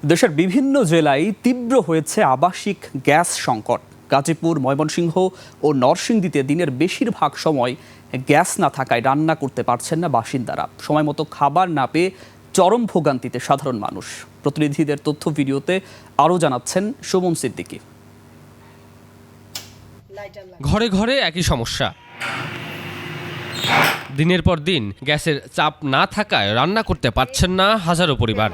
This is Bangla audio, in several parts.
দেশের বিভিন্ন জেলায় তীব্র হয়েছে আবাসিক গ্যাস সংকট। গাজীপুর, ময়মনসিংহ ও নরসিংদীতে দিনের বেশিরভাগ সময় গ্যাস না থাকায় রান্না করতে পারছেন না বাসিন্দারা। সময়মতো খাবার না পেয়ে চরম ভোগান্তিতে সাধারণ মানুষ। প্রতিনিধিদের তথ্য ভিডিওতে আরও জানাচ্ছেন সুমন সিদ্দিকী। ঘরে ঘরে একই সমস্যা। দিনের পর দিন গ্যাসের চাপ না থাকায় রান্না করতে পারছেন না হাজারো পরিবার।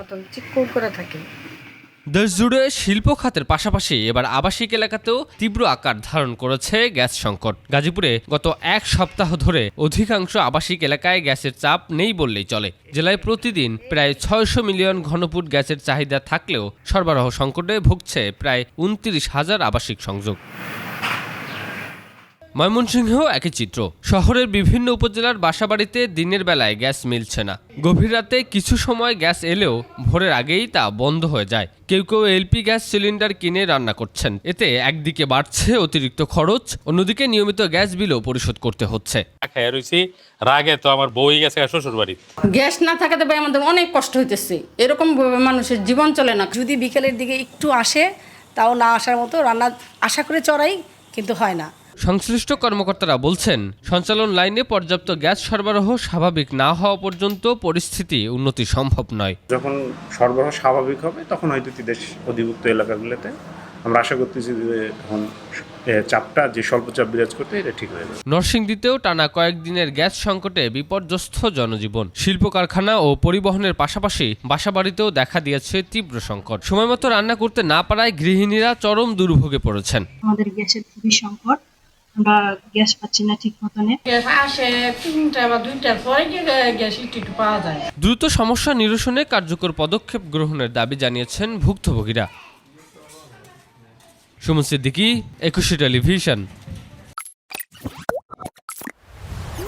দেশ জুড়ে শিল্প খাতের পাশাপাশি এবার আবাসিক এলাকাতেও তীব্র আকার ধারণ করেছে গ্যাস সংকট। গাজীপুরে গত এক সপ্তাহ ধরে অধিকাংশ আবাসিক এলাকায় গ্যাসের চাপ নেই বললেই চলে। জেলায় প্রতিদিন প্রায় ৬০০ মিলিয়ন ঘনফুট গ্যাসের চাহিদা থাকলেও সরবরাহ সংকটে ভুগছে প্রায় ২৯,০০০ আবাসিক সংযোগ। ময়মনসিংহেও একই চিত্র। শহরের বিভিন্ন উপজেলার বাসাবাড়িতে দিনের বেলায় গ্যাস মিলছে না। গভীর রাতে কিছু সময় গ্যাস এলেও ভোরের আগেই তা বন্ধ হয়ে যায়। কেউ কেউ এলপি গ্যাস সিলিন্ডার কিনে রান্না করছেন। এতে একদিকে বাড়ছে অতিরিক্ত খরচ, অন্যদিকে নিয়মিত গ্যাস বিলও পরিশোধ করতে হচ্ছে। রাগে তো আমার বই গেছে শ্বশুর বাড়ি। গ্যাস না থাকাতে ভাই আমাদের অনেক কষ্ট হইতেছে। এরকম মানুষের জীবন চলে না। যদি বিকেলের দিকে একটু আসে তাও না আসার মতো রান্না আশা করে চড়াই, কিন্তু হয় না। সংশ্লিষ্ট কর্মকর্তারা বলছেন, সঞ্চালন লাইনে পর্যাপ্ত গ্যাস সরবরাহ স্বাভাবিক না হওয়া পর্যন্ত পরিস্থিতি উন্নতি সম্ভব নয়। যখন সরবরাহ স্বাভাবিক হবে তখন হয়তো দেশ অধিভুক্ত এলাকাগুলোতে আমরা আশা করতেছি যে তখন চাপটা যে স্বল্প চাপ বিরাজ করতে এটা ঠিক হয়ে যাবে। নরসিংদীতেও টানা কয়েকদিনের গ্যাস সংকটে বিপর্যস্ত জনজীবন। শিল্প কারখানা ও পরিবহনের পাশাপাশি বাসাবাড়িতেও দেখা দিয়েছে তীব্র সংকট। সময়মতো রান্না করতে না পারায় গৃহিণীরা চরম দুর্ভোগে পড়েছেন। আমাদের গ্যাসের খুবই সংকট, আমরা গ্যাস পাচ্ছি না ঠিক মতনে। আসে 3টা বা 2টার পরে গ্যাস একটু পাওয়া যায়। দ্রুত সমস্যা নিরসনে কার্যকর পদক্ষেপ গ্রহণের দাবি জানিয়েছেন ভুক্তভোগীরা। সুমন সিদ্দিকী, ২১ টেলিভিশন।